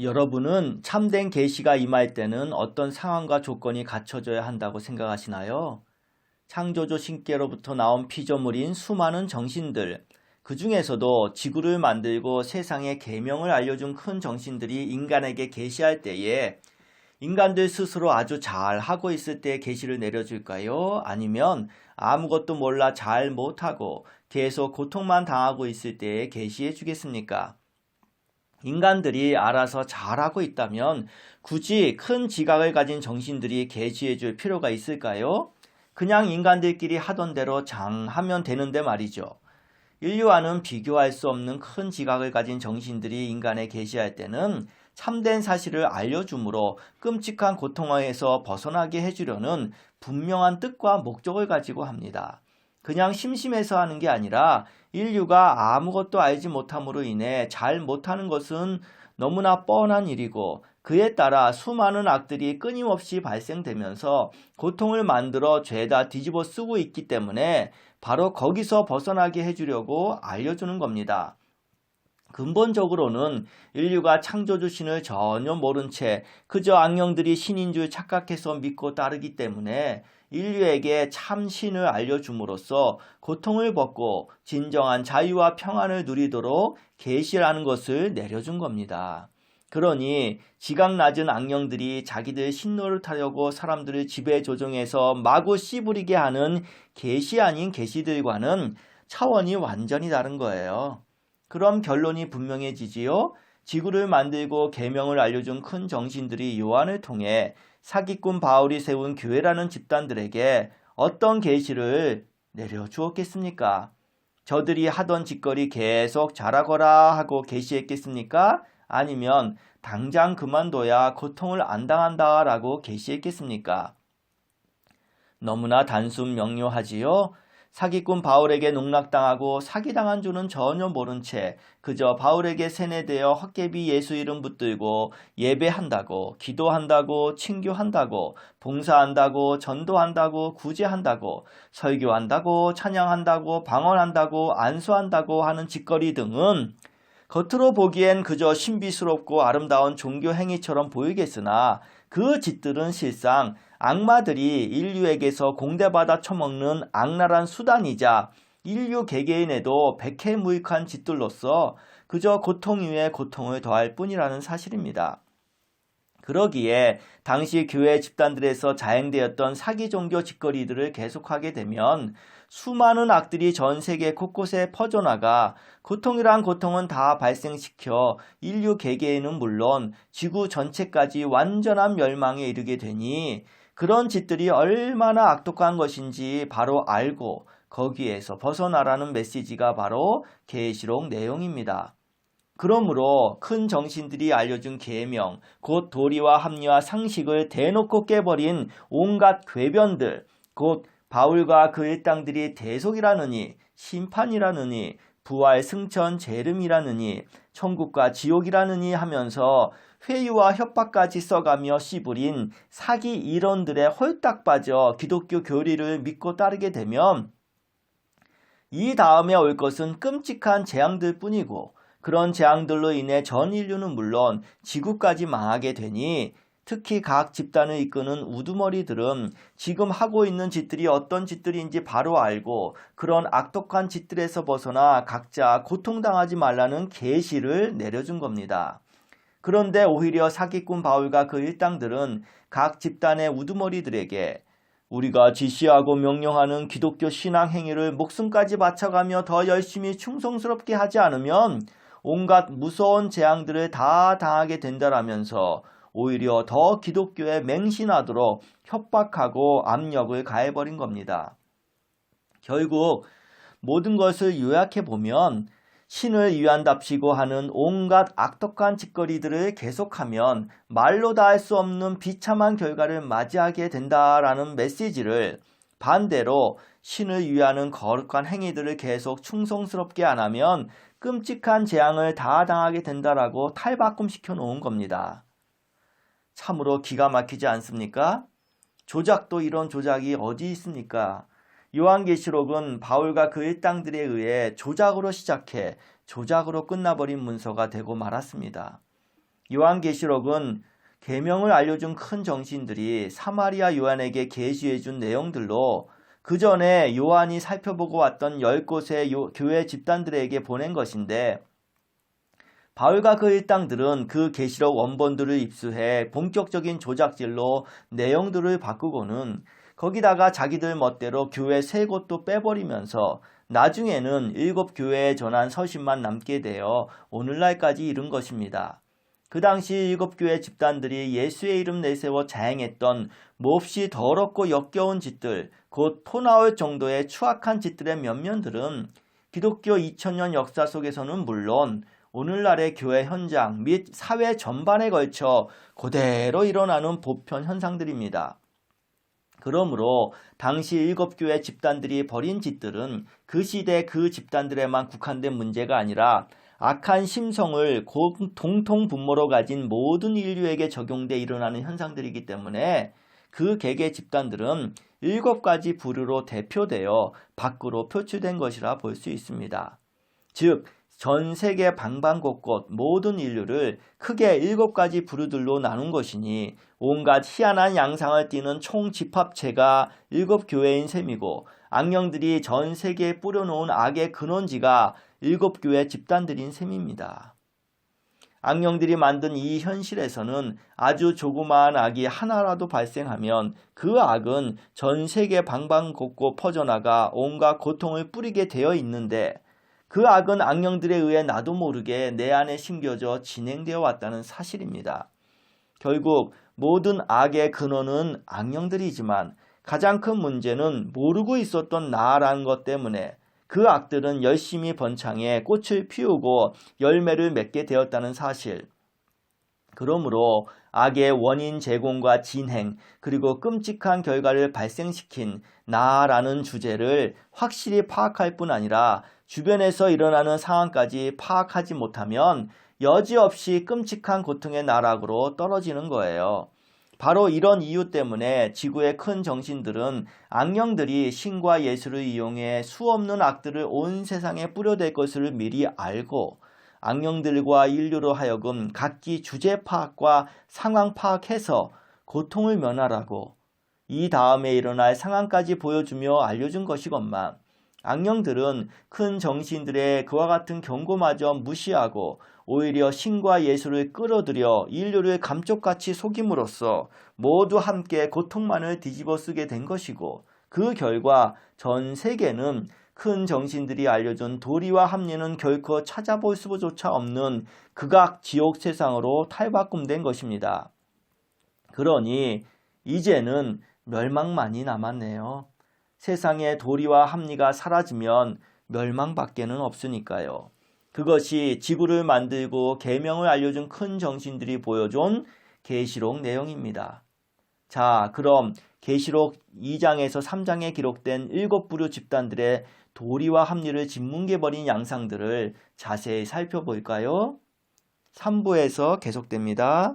여러분은 참된 계시가 임할 때는 어떤 상황과 조건이 갖춰져야 한다고 생각하시나요? 창조주 신께로부터 나온 피조물인 수많은 정신들, 그 중에서도 지구를 만들고 세상에 계명을 알려준 큰 정신들이 인간에게 계시할 때에 인간들 스스로 아주 잘 하고 있을 때 계시를 내려줄까요? 아니면 아무것도 몰라 잘 못하고 계속 고통만 당하고 있을 때에 계시해 주겠습니까? 인간들이 알아서 잘하고 있다면 굳이 큰 지각을 가진 정신들이 계시해 줄 필요가 있을까요? 그냥 인간들끼리 하던 대로 장하면 되는데 말이죠. 인류와는 비교할 수 없는 큰 지각을 가진 정신들이 인간에 계시할 때는 참된 사실을 알려주므로 끔찍한 고통에서 벗어나게 해주려는 분명한 뜻과 목적을 가지고 합니다. 그냥 심심해서 하는 게 아니라 인류가 아무것도 알지 못함으로 인해 잘 못하는 것은 너무나 뻔한 일이고 그에 따라 수많은 악들이 끊임없이 발생되면서 고통을 만들어 죄다 뒤집어 쓰고 있기 때문에 바로 거기서 벗어나게 해주려고 알려주는 겁니다. 근본적으로는 인류가 창조주 신을 전혀 모른 채 그저 악령들이 신인 줄 착각해서 믿고 따르기 때문에 인류에게 참 신을 알려줌으로써 고통을 벗고 진정한 자유와 평안을 누리도록 계시라는 것을 내려준 겁니다. 그러니 지각 낮은 악령들이 자기들 신노릇하려고 사람들을 지배 조종해서 마구 씨부리게 하는 계시 아닌 계시들과는 차원이 완전히 다른 거예요. 그럼 결론이 분명해지지요. 지구를 만들고 계명을 알려준 큰 정신들이 요한을 통해 사기꾼 바울이 세운 교회라는 집단들에게 어떤 계시를 내려주었겠습니까? 저들이 하던 짓거리 계속 잘하거라 하고 계시했겠습니까? 아니면 당장 그만둬야 고통을 안 당한다라고 계시했겠습니까? 너무나 단순 명료하지요. 사기꾼 바울에게 농락당하고 사기당한 줄은 전혀 모른 채 그저 바울에게 세뇌되어 헛개비 예수 이름 붙들고 예배한다고, 기도한다고, 친교한다고, 봉사한다고, 전도한다고, 구제한다고, 설교한다고, 찬양한다고, 방언한다고, 안수한다고 하는 짓거리 등은 겉으로 보기엔 그저 신비스럽고 아름다운 종교 행위처럼 보이겠으나 그 짓들은 실상 악마들이 인류에게서 공대받아 처먹는 악랄한 수단이자 인류 개개인에도 백해무익한 짓들로서 그저 고통 위에 고통을 더할 뿐이라는 사실입니다. 그러기에 당시 교회 집단들에서 자행되었던 사기 종교 짓거리들을 계속하게 되면 수많은 악들이 전 세계 곳곳에 퍼져나가 고통이란 고통은 다 발생시켜 인류 개개인은 물론 지구 전체까지 완전한 멸망에 이르게 되니 그런 짓들이 얼마나 악독한 것인지 바로 알고 거기에서 벗어나라는 메시지가 바로 계시록 내용입니다. 그러므로 큰 정신들이 알려준 계명, 곧 도리와 합리와 상식을 대놓고 깨버린 온갖 궤변들, 곧 바울과 그 일당들이 대속이라느니, 심판이라느니, 부활 승천 재림이라느니, 천국과 지옥이라느니 하면서 회유와 협박까지 써가며 씨부린 사기 이론들에 홀딱 빠져 기독교 교리를 믿고 따르게 되면 이 다음에 올 것은 끔찍한 재앙들 뿐이고 그런 재앙들로 인해 전 인류는 물론 지구까지 망하게 되니 특히 각 집단을 이끄는 우두머리들은 지금 하고 있는 짓들이 어떤 짓들인지 바로 알고 그런 악독한 짓들에서 벗어나 각자 고통당하지 말라는 계시를 내려준 겁니다. 그런데 오히려 사기꾼 바울과 그 일당들은 각 집단의 우두머리들에게 우리가 지시하고 명령하는 기독교 신앙 행위를 목숨까지 바쳐가며 더 열심히 충성스럽게 하지 않으면 온갖 무서운 재앙들을 다 당하게 된다라면서 오히려 더 기독교에 맹신하도록 협박하고 압력을 가해버린 겁니다. 결국 모든 것을 요약해보면 신을 위한답시고 하는 온갖 악독한 짓거리들을 계속하면 말로 다 할 수 없는 비참한 결과를 맞이하게 된다라는 메시지를 반대로 신을 위하는 거룩한 행위들을 계속 충성스럽게 안 하면 끔찍한 재앙을 다 당하게 된다라고 탈바꿈시켜 놓은 겁니다. 참으로 기가 막히지 않습니까? 조작도 이런 조작이 어디 있습니까? 요한계시록은 바울과 그 일당들에 의해 조작으로 시작해 조작으로 끝나버린 문서가 되고 말았습니다. 요한계시록은 계명을 알려준 큰 정신들이 사마리아 요한에게 계시해준 내용들로 그 전에 요한이 살펴보고 왔던 10곳의 교회 집단들에게 보낸 것인데, 바울과 그 일당들은 그 계시록 원본들을 입수해 본격적인 조작질로 내용들을 바꾸고는 거기다가 자기들 멋대로 교회 3곳도 빼버리면서 나중에는 7교회에 전한 서신만 남게 되어 오늘날까지 이른 것입니다. 그 당시 7교회 집단들이 예수의 이름 내세워 자행했던 몹시 더럽고 역겨운 짓들, 곧 토 나올 정도의 추악한 짓들의 면면들은 기독교 2000년 역사 속에서는 물론 오늘날의 교회 현장 및 사회 전반에 걸쳐 그대로 일어나는 보편 현상들입니다. 그러므로 당시 7교회 집단들이 벌인 짓들은 그 시대 그 집단들에만 국한된 문제가 아니라 악한 심성을 공통 분모로 가진 모든 인류에게 적용돼 일어나는 현상들이기 때문에 그 개개 집단들은 7가지 부류로 대표되어 밖으로 표출된 것이라 볼 수 있습니다. 즉, 전 세계 방방곳곳 모든 인류를 크게 7가지 부류들로 나눈 것이니 온갖 희한한 양상을 띠는 총집합체가 7교회인 셈이고, 악령들이 전 세계에 뿌려놓은 악의 근원지가 7교회 집단들인 셈입니다. 악령들이 만든 이 현실에서는 아주 조그마한 악이 하나라도 발생하면 그 악은 전 세계 방방곳곳 퍼져나가 온갖 고통을 뿌리게 되어 있는데, 그 악은 악령들에 의해 나도 모르게 내 안에 심겨져 진행되어 왔다는 사실입니다. 결국 모든 악의 근원은 악령들이지만 가장 큰 문제는 모르고 있었던 나라는 것 때문에 그 악들은 열심히 번창해 꽃을 피우고 열매를 맺게 되었다는 사실. 그러므로 악의 원인 제공과 진행, 그리고 끔찍한 결과를 발생시킨 나라는 주제를 확실히 파악할 뿐 아니라 주변에서 일어나는 상황까지 파악하지 못하면 여지없이 끔찍한 고통의 나락으로 떨어지는 거예요. 바로 이런 이유 때문에 지구의 큰 정신들은 악령들이 신과 예수를 이용해 수없는 악들을 온 세상에 뿌려댈 것을 미리 알고 악령들과 인류로 하여금 각기 주제 파악과 상황 파악해서 고통을 면하라고 이 다음에 일어날 상황까지 보여주며 알려준 것이건만, 악령들은 큰 정신들의 그와 같은 경고마저 무시하고 오히려 신과 예수를 끌어들여 인류를 감쪽같이 속임으로써 모두 함께 고통만을 뒤집어 쓰게 된 것이고, 그 결과 전 세계는 큰 정신들이 알려준 도리와 합리는 결코 찾아볼 수조차 없는 극악 지옥 세상으로 탈바꿈된 것입니다. 그러니 이제는 멸망만이 남았네요. 세상의 도리와 합리가 사라지면 멸망밖에는 없으니까요. 그것이 지구를 만들고 계명을 알려준 큰 정신들이 보여준 계시록 내용입니다. 자, 그럼 계시록 2장에서 3장에 기록된 7부류 집단들의 도리와 합리를 짓뭉개버린 양상들을 자세히 살펴볼까요? 3부에서 계속됩니다.